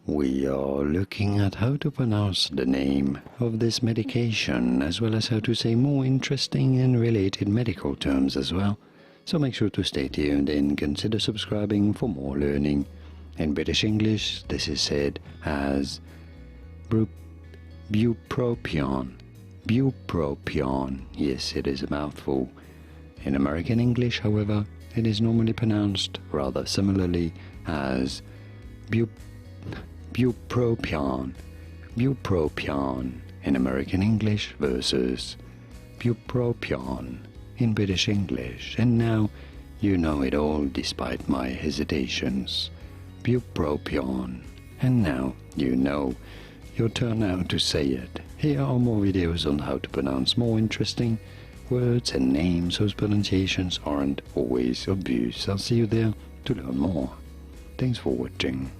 We are looking at how to pronounce the name of this medication, as well as how to say more interesting and related medical terms as well. So make sure to stay tuned and consider subscribing for more learning. In British English, this is said as bupropion. Bupropion. Yes, it is a mouthful. In American English, however, it is normally pronounced rather similarly as bupropion. Bupropion in American English versus bupropion in British English. And now you know it all despite my hesitations. Bupropion. And now you know. Your turn now to say it. Here are more videos on how to pronounce more interesting words and names whose pronunciations aren't always obvious. I'll see you there to learn more. Thanks for watching.